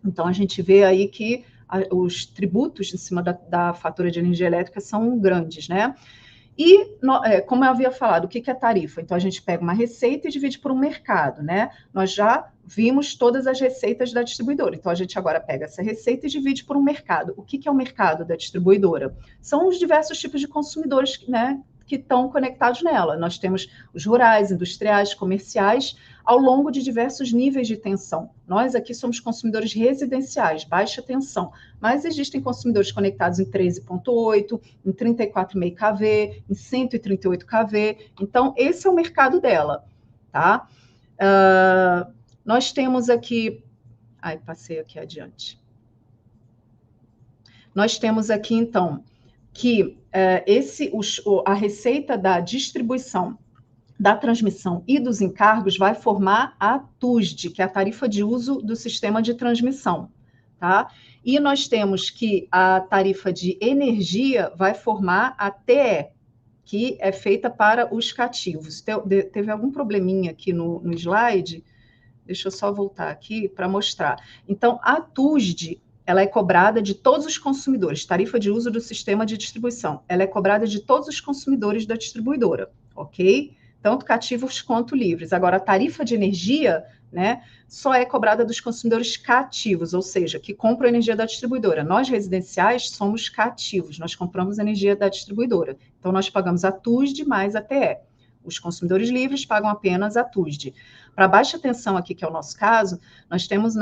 Então, a gente vê aí que os tributos em cima da fatura de energia elétrica são grandes, né? E, como eu havia falado, o que é tarifa? Então, a gente pega uma receita e divide por um mercado, né? Nós já vimos todas as receitas da distribuidora. Então, a gente agora pega essa receita e divide por um mercado. O que é o mercado da distribuidora? São os diversos tipos de consumidores, né, que estão conectados nela. Nós temos os rurais, industriais, comerciais, ao longo de diversos níveis de tensão. Nós aqui somos consumidores residenciais, baixa tensão, mas existem consumidores conectados em 13,8, em 34,5 kV, em 138 kV. Então, esse é o mercado dela, tá? Nós temos aqui... Ai, passei aqui adiante. Nós temos aqui, então, que a receita da distribuição, da transmissão e dos encargos vai formar a TUSD, que é a tarifa de uso do sistema de transmissão, tá? E nós temos que a tarifa de energia vai formar a TE, que é feita para os cativos. Teve algum probleminha aqui no slide? Deixa eu só voltar aqui para mostrar. Então, a TUSD, ela é cobrada de todos os consumidores, tarifa de uso do sistema de distribuição. Ela é cobrada de todos os consumidores da distribuidora, ok? Tanto cativos quanto livres. Agora, a tarifa de energia, né, só é cobrada dos consumidores cativos, ou seja, que compram energia da distribuidora. Nós, residenciais, somos cativos, nós compramos energia da distribuidora. Então, nós pagamos a TUSD mais a TE. Os consumidores livres pagam apenas a TUSD. Para baixa tensão aqui, que é o nosso caso, nós temos,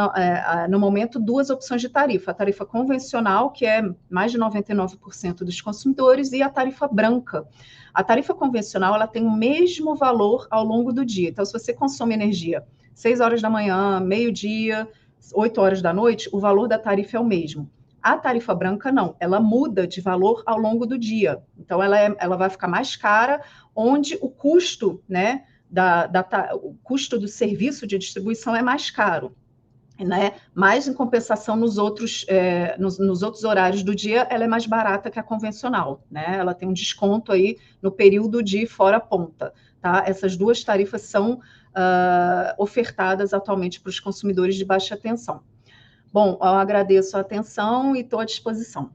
no momento, duas opções de tarifa. A tarifa convencional, que é mais de 99% dos consumidores, e a tarifa branca. A tarifa convencional, ela tem o mesmo valor ao longo do dia. Então, se você consome energia 6 horas da manhã, meio-dia, 8 horas da noite, o valor da tarifa é o mesmo. A tarifa branca, não. Ela muda de valor ao longo do dia. Então, ela vai ficar mais cara, onde o custo, né, o custo do serviço de distribuição é mais caro, né? Mas, em compensação, nos outros horários do dia, ela é mais barata que a convencional, né? Ela tem um desconto aí no período de fora ponta, tá? Essas duas tarifas são ofertadas atualmente para os consumidores de baixa tensão. Bom, eu agradeço a atenção e estou à disposição.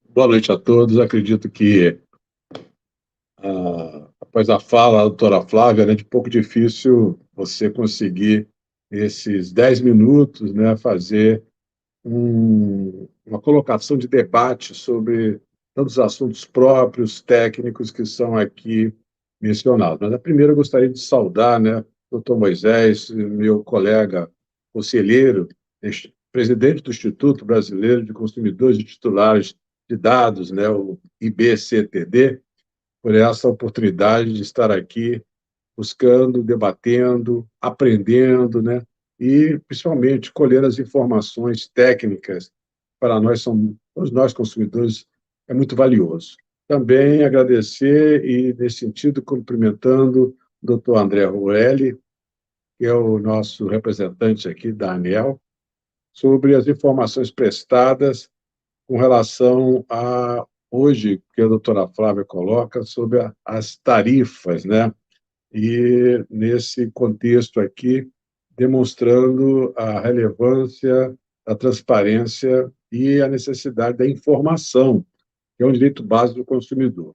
Boa noite a todos. Acredito que, após a fala da doutora Flávia, é um pouco difícil você conseguir, nesses 10 minutos, né, fazer uma colocação de debate sobre tantos assuntos próprios, técnicos, que são aqui mencionados. Mas, primeiro, eu gostaria de saudar, né, o doutor Moisés, meu colega conselheiro, presidente do Instituto Brasileiro de Consumidores e Titulares de Dados, né, o IBCTD, por essa oportunidade de estar aqui buscando, debatendo, aprendendo, né, e, principalmente, colher as informações técnicas para nós consumidores, é muito valioso. Também agradecer e, nesse sentido, cumprimentando o doutor André Rueli, que é o nosso representante aqui da ANEEL, sobre as informações prestadas com relação a, hoje, que a doutora Flávia coloca, sobre as tarifas, né? E, nesse contexto aqui, demonstrando a relevância da transparência e a necessidade da informação, que é um direito básico do consumidor.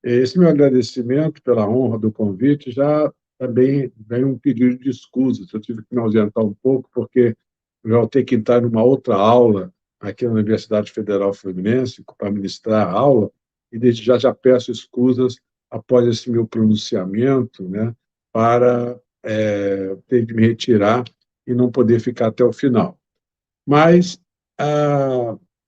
Esse meu agradecimento pela honra do convite já também vem um pedido de desculpas. Eu tive que me ausentar um pouco, porque eu já vou ter que entrar numa outra aula aqui na Universidade Federal Fluminense para ministrar a aula, e desde já peço escusas após esse meu pronunciamento, né, para ter que me retirar e não poder ficar até o final. Mas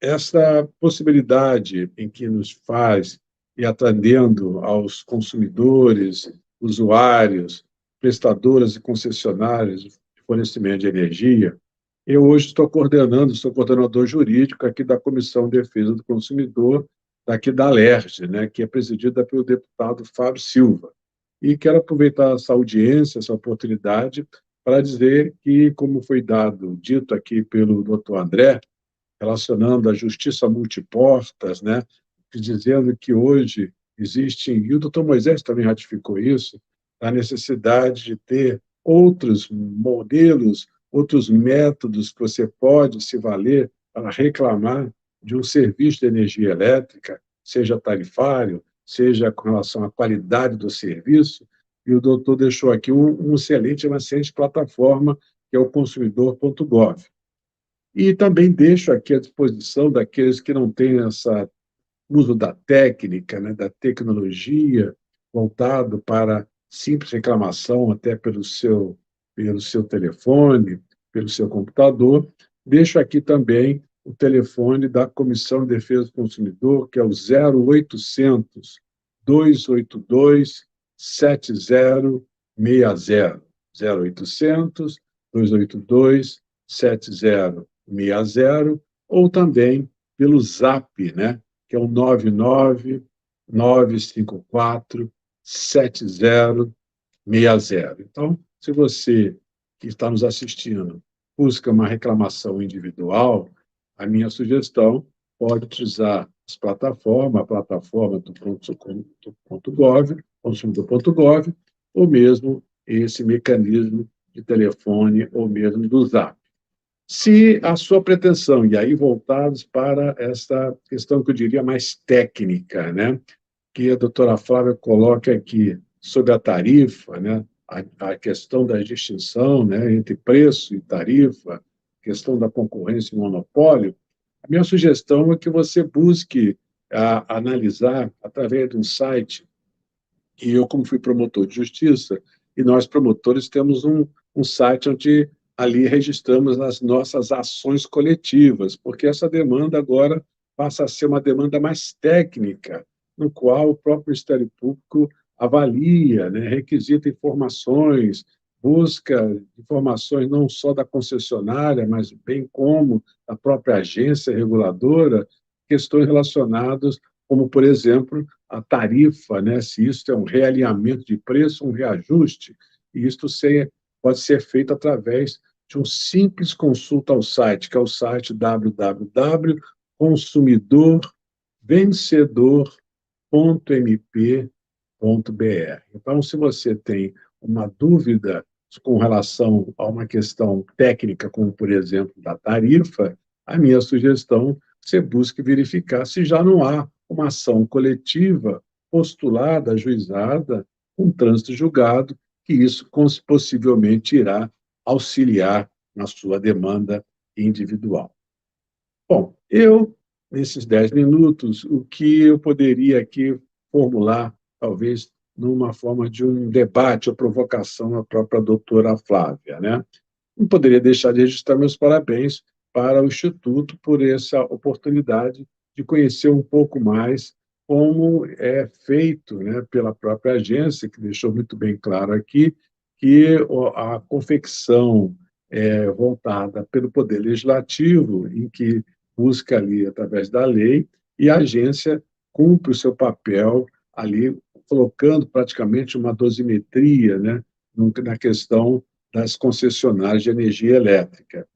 essa possibilidade em que nos faz e atendendo aos consumidores, usuários, prestadoras e concessionárias de fornecimento de energia, eu hoje sou coordenador jurídico aqui da Comissão de Defesa do Consumidor, daqui da Alerj, né, que é presidida pelo deputado Fábio Silva. E quero aproveitar essa audiência, essa oportunidade, para dizer que, como foi dito aqui pelo doutor André, relacionando a justiça multiportas, né, dizendo que hoje existe, e o doutor Moisés também ratificou isso, a necessidade de ter outros modelos, outros métodos que você pode se valer para reclamar de um serviço de energia elétrica, seja tarifário, seja com relação à qualidade do serviço, e o doutor deixou aqui uma excelente plataforma, que é o consumidor.gov. E também deixo aqui à disposição daqueles que não têm esse uso da técnica, né, da tecnologia, voltado para simples reclamação, até pelo seu telefone, pelo seu computador. Deixo aqui também o telefone da Comissão de Defesa do Consumidor, que é o 0800 282 7060. 0800 282 7060, ou também pelo Zap, né, que é o 99 954 7060. Então, se você que está nos assistindo busca uma reclamação individual, a minha sugestão pode utilizar a plataforma do Consumidor.gov, consumidor.gov, ou mesmo esse mecanismo de telefone, ou mesmo do Zap. Se a sua pretensão, e aí voltados para essa questão que eu diria mais técnica, né, que a doutora Flávia coloca aqui sobre a tarifa, né, a questão da distinção, né, entre preço e tarifa, questão da concorrência e monopólio, a minha sugestão é que você busque analisar através de um site, e eu, como fui promotor de justiça, e nós, promotores, temos um site onde ali registramos as nossas ações coletivas, porque essa demanda agora passa a ser uma demanda mais técnica, no qual o próprio Ministério Público avalia, né, requisita informações, busca informações não só da concessionária, mas bem como da própria agência reguladora, questões relacionadas, como, por exemplo, a tarifa, né, se isso é um realinhamento de preço, um reajuste, e isto pode ser feito através de um simples consulta ao site, que é o site www.consumidorvencedor.mp.br. Então, se você tem uma dúvida com relação a uma questão técnica, como, por exemplo, da tarifa, a minha sugestão é que você busque verificar se já não há uma ação coletiva postulada, ajuizada, com trânsito julgado, que isso possivelmente irá auxiliar na sua demanda individual. Bom, nesses 10 minutos, o que eu poderia aqui formular, talvez numa forma de um debate ou provocação à própria doutora Flávia, né? Não poderia deixar de registrar meus parabéns para o Instituto por essa oportunidade de conhecer um pouco mais como é feito, né, pela própria agência, que deixou muito bem claro aqui que a confecção é voltada pelo Poder Legislativo, em que busca ali, através da lei, e a agência cumpre o seu papel ali, colocando praticamente uma dosimetria, né, na questão das concessionárias de energia elétrica.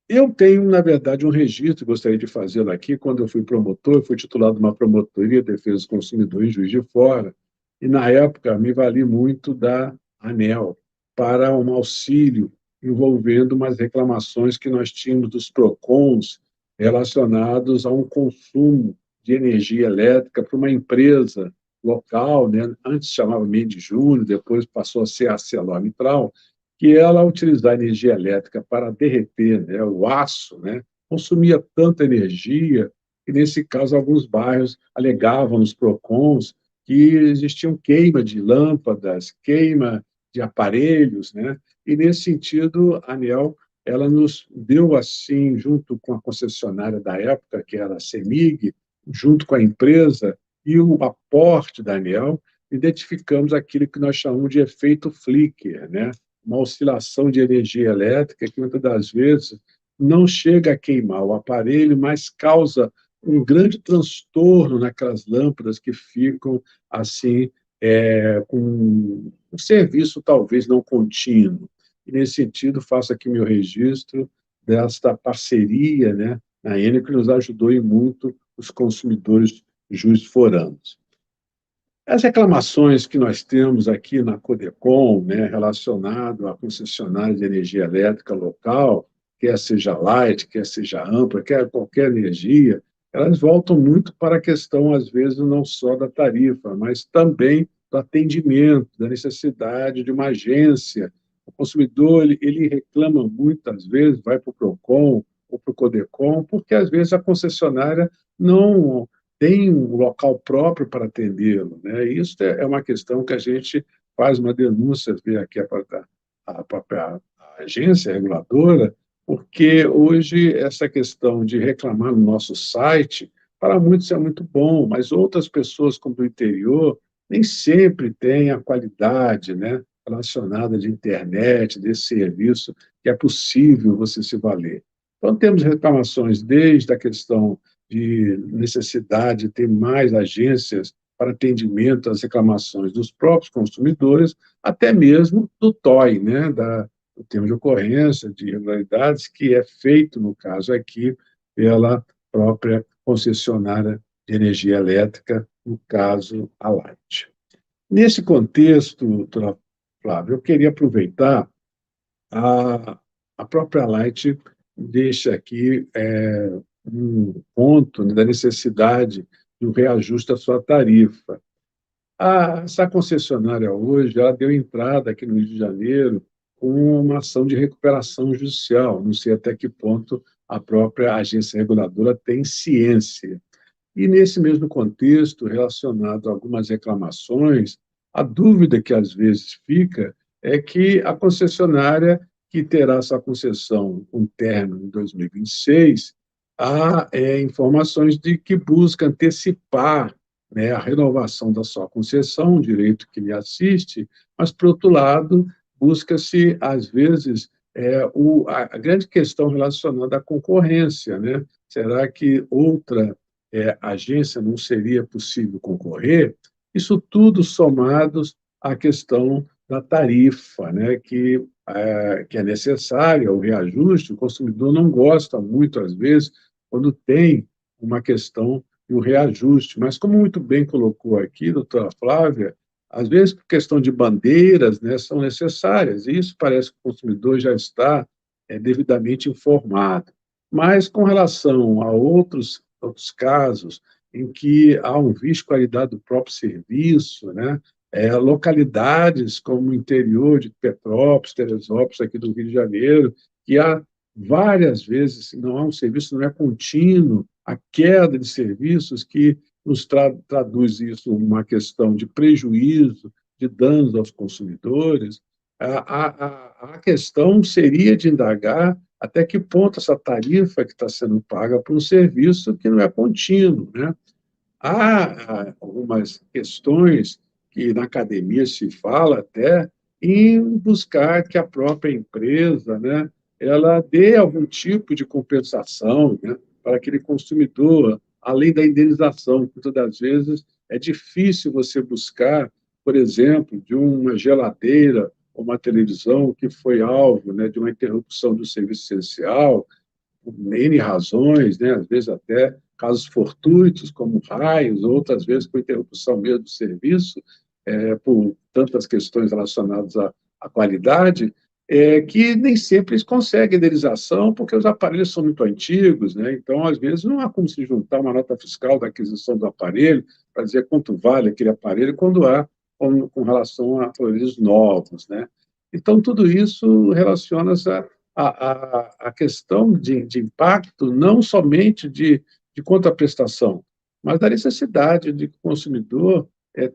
Eu tenho, na verdade, um registro, gostaria de fazê-lo aqui, quando eu fui promotor, fui titulado de uma promotoria de defesa do consumidor em Juiz de Fora, e, na época, me vali muito da ANEEL para um auxílio envolvendo umas reclamações que nós tínhamos dos PROCONs relacionados a um consumo de energia elétrica para uma empresa local, né? Antes chamava Mendes Júnior, depois passou a ser a ArcelorMittal, que ela, ao utilizar energia elétrica para derreter, né, o aço, né, consumia tanta energia que, nesse caso, alguns bairros alegavam nos PROCONs que existiam queima de lâmpadas, queima de aparelhos, né? E, nesse sentido, a ANEEL ela nos deu, assim, junto com a concessionária da época, que era a CEMIG, junto com a empresa e o aporte da ANEEL, identificamos aquilo que nós chamamos de efeito Flicker, né? Uma oscilação de energia elétrica que, muitas das vezes, não chega a queimar o aparelho, mas causa um grande transtorno naquelas lâmpadas que ficam assim, com um serviço talvez não contínuo. E, nesse sentido, faço aqui meu registro desta parceria, né, na Enel, que nos ajudou e muito os consumidores juiz-foranos. As reclamações que nós temos aqui na Codecom, né, relacionado à concessionária de energia elétrica local, quer seja light, quer seja ampla, quer qualquer energia, elas voltam muito para a questão, às vezes, não só da tarifa, mas também do atendimento, da necessidade de uma agência. O consumidor ele reclama muitas vezes, vai para o PROCON ou para o Codecom, porque, às vezes, a concessionária não tem um local próprio para atendê-lo, né? Isso é uma questão que a gente faz uma denúncia, vê aqui a própria agência reguladora, porque hoje essa questão de reclamar no nosso site, para muitos é muito bom, mas outras pessoas, como do interior, nem sempre têm a qualidade, né, relacionada de internet, desse serviço, que é possível você se valer. Então, temos reclamações desde a questão de necessidade de ter mais agências para atendimento às reclamações dos próprios consumidores, até mesmo do TOI, né, do termo de ocorrência de irregularidades, que é feito, no caso aqui, pela própria concessionária de energia elétrica, no caso, a Light. Nesse contexto, doutora Flávia, eu queria aproveitar a própria Light deixa aqui um ponto, né, da necessidade de um reajuste da sua tarifa. Essa concessionária hoje ela deu entrada aqui no Rio de Janeiro com uma ação de recuperação judicial. Não sei até que ponto a própria agência reguladora tem ciência. E, nesse mesmo contexto, relacionado a algumas reclamações, a dúvida que às vezes fica é que a concessionária que terá sua concessão com término em 2026, há informações de que busca antecipar, né, a renovação da sua concessão, um direito que lhe assiste, mas, por outro lado, busca-se, às vezes, a grande questão relacionada à concorrência, né? Será que outra agência não seria possível concorrer? Isso tudo somados à questão da tarifa, né, que é necessária, o reajuste. O consumidor não gosta muito, às vezes, quando tem uma questão de um reajuste. Mas, como muito bem colocou aqui, doutora Flávia, às vezes, por questão de bandeiras, né, são necessárias, e isso parece que o consumidor já está devidamente informado. Mas, com relação a outros casos em que há um vício de qualidade do próprio serviço, né, localidades como o interior de Petrópolis, Teresópolis, aqui do Rio de Janeiro, que há várias vezes, se não há um serviço, não é contínuo, a queda de serviços que nos traduz isso uma questão de prejuízo, de danos aos consumidores. A questão seria de indagar até que ponto essa tarifa que está sendo paga por um serviço que não é contínuo, né? Há algumas questões que na academia se fala até em buscar que a própria empresa, né, ela dê algum tipo de compensação, né, para aquele consumidor, além da indenização. Muitas das vezes é difícil você buscar, por exemplo, de uma geladeira ou uma televisão que foi alvo, né, de uma interrupção do serviço essencial, por N razões, né? Às vezes até casos fortuitos, como raios, outras vezes com interrupção mesmo do serviço, por tantas questões relacionadas à qualidade, que nem sempre eles conseguem indenização, porque os aparelhos são muito antigos, né? Então, às vezes, não há como se juntar uma nota fiscal da aquisição do aparelho para dizer quanto vale aquele aparelho, quando há com relação a aparelhos novos, né? Então, tudo isso relaciona-se a questão de impacto não somente de contraprestação, mas da necessidade de que o consumidor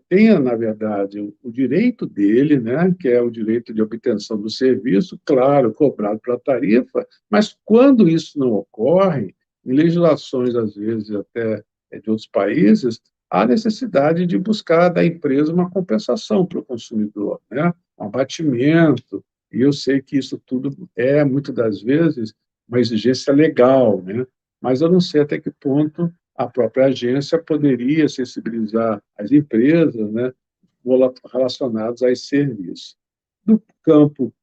tenha, na verdade, o direito dele, né, que é o direito de obtenção do serviço, claro, cobrado pela tarifa, mas quando isso não ocorre, em legislações, às vezes, até de outros países, há necessidade de buscar da empresa uma compensação para o consumidor, né, um abatimento, e eu sei que isso tudo muitas das vezes, uma exigência legal, né? Mas eu não sei até que ponto a própria agência poderia sensibilizar as empresas, né, relacionados a esse serviço. No campo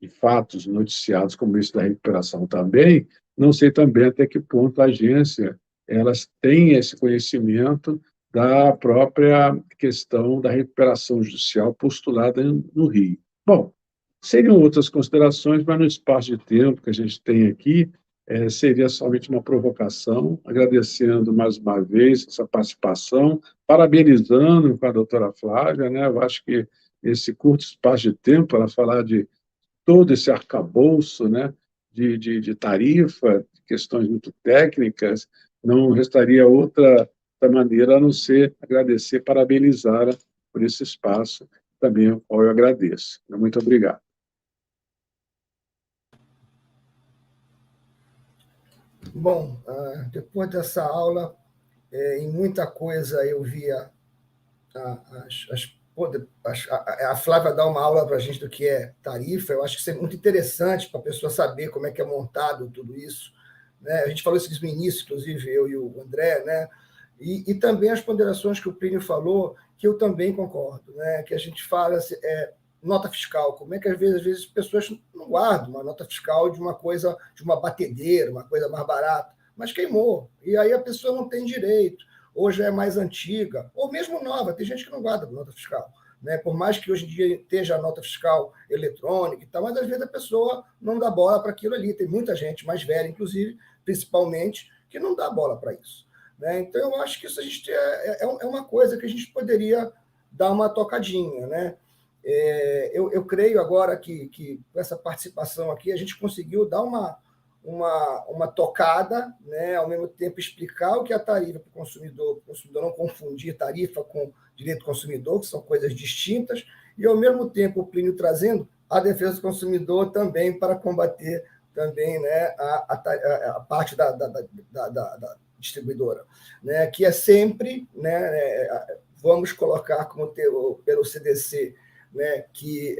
de fatos noticiados, como esse da recuperação também, não sei também até que ponto a agência elas têm esse conhecimento da própria questão da recuperação judicial postulada no Rio. Bom, seriam outras considerações, mas no espaço de tempo que a gente tem aqui, seria somente uma provocação, agradecendo mais uma vez essa participação, parabenizando com a doutora Flávia, né? Eu acho que esse curto espaço de tempo, ela falar de todo esse arcabouço, né, de tarifa, de questões muito técnicas, não restaria outra maneira a não ser agradecer, parabenizá-la por esse espaço, também ao qual eu agradeço. Muito obrigado. Bom, depois dessa aula, em muita coisa eu via a Flávia dar uma aula para a gente do que é tarifa. Eu acho que isso é muito interessante para a pessoa saber como é que é montado tudo isso, né? A gente falou isso no início, inclusive eu e o André, né? E também as ponderações que o Plínio falou, que eu também concordo, né? Que a gente fala nota fiscal, como é que às vezes as pessoas não guardam uma nota fiscal de uma coisa, de uma batedeira, uma coisa mais barata, mas queimou, e aí a pessoa não tem direito, ou já é mais antiga, ou mesmo nova, tem gente que não guarda nota fiscal, né? Por mais que hoje em dia esteja a nota fiscal eletrônica e tal, mas às vezes a pessoa não dá bola para aquilo ali, tem muita gente mais velha, inclusive, principalmente, que não dá bola para isso, né? Então eu acho que isso a gente é uma coisa que a gente poderia dar uma tocadinha, né? Eu creio agora que com essa participação aqui a gente conseguiu dar uma tocada, né? Ao mesmo tempo explicar o que é a tarifa para o consumidor não confundir tarifa com direito do consumidor, que são coisas distintas, e ao mesmo tempo o Plínio trazendo a defesa do consumidor também para combater também, né, a parte da distribuidora, né? Que é sempre, né, vamos colocar como pelo CDC, né, que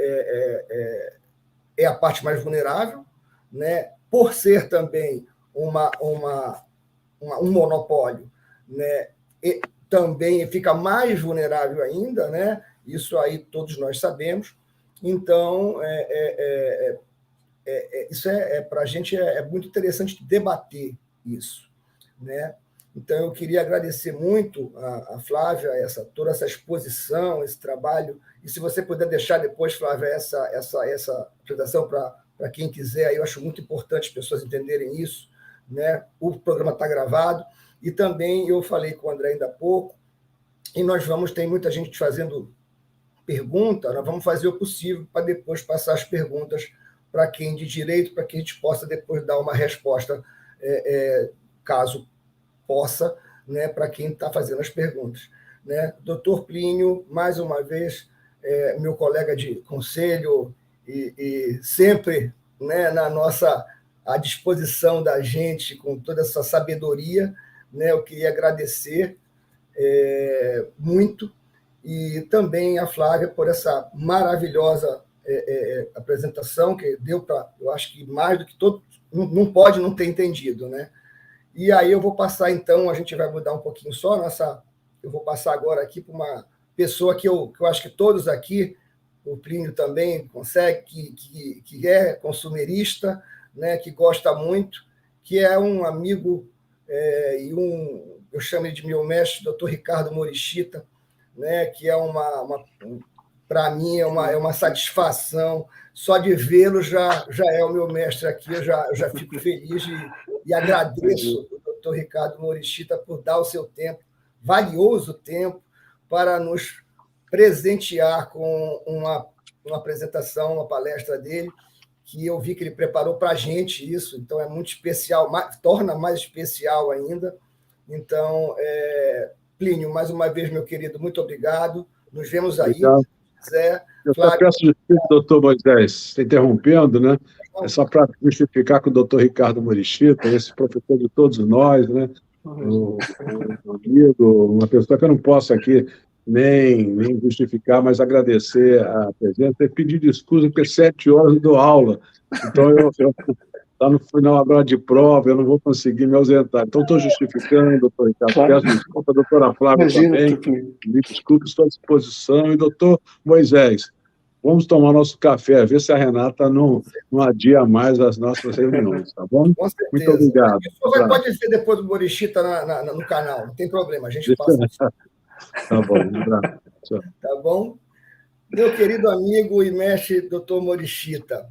é a parte mais vulnerável, né, por ser também um monopólio, né, e também fica mais vulnerável ainda, né, isso aí todos nós sabemos. Então, isso para a gente é muito interessante debater isso, né? Então, eu queria agradecer muito a Flávia, toda essa exposição, esse trabalho. E se você puder deixar depois, Flávia, essa apresentação para quem quiser, aí eu acho muito importante as pessoas entenderem isso, né? O programa está gravado. E também eu falei com o André ainda há pouco, e tem muita gente fazendo pergunta, nós vamos fazer o possível para depois passar as perguntas para quem de direito, para que a gente possa depois dar uma resposta, caso possa, né, para quem está fazendo as perguntas, né? Doutor Plínio, mais uma vez, meu colega de conselho e sempre, né, à disposição da gente, com toda essa sabedoria, né? Eu queria agradecer muito, e também a Flávia por essa maravilhosa apresentação, que deu para, eu acho que mais do que todo, não pode não ter entendido, né? E aí eu vou passar, então, a gente vai mudar um pouquinho só, eu vou passar agora aqui para uma pessoa que eu acho que todos aqui, o Plínio também consegue, que é consumerista, né, que gosta muito, que é um amigo, eu chamo ele de meu mestre, doutor Ricardo Morishita, né, que é para mim é uma satisfação, só de vê-lo já é o meu mestre aqui, eu já fico feliz e agradeço o doutor Ricardo Morishita por dar o seu tempo, valioso tempo, para nos presentear com uma apresentação, uma palestra dele, que eu vi que ele preparou para a gente isso, então é muito especial, torna mais especial ainda. Então, Plínio, mais uma vez, meu querido, muito obrigado. Nos vemos aí. Obrigado. Se quiser. Eu só peço desculpa, doutor Moisés, interrompendo, né? É só para justificar que o doutor Ricardo Morishita, esse professor de todos nós, né? Um amigo, uma pessoa que eu não posso aqui nem justificar, mas agradecer a presença e pedir desculpas, porque 7 horas eu dou aula. Então, está no final agora de prova, eu não vou conseguir me ausentar. Então, estou justificando, doutor Ricardo. Claro. Peço desculpa, a doutora Flávia também. Me desculpe, estou à disposição. E, doutor Moisés, vamos tomar nosso café, ver se a Renata não adia mais as nossas reuniões, tá bom? Com certeza. Muito obrigado. Você pode ver depois do Morishita no canal, não tem problema, a gente passa. Tá bom, um abraço. Tchau. Tá bom? Meu querido amigo e mestre Dr. Morishita,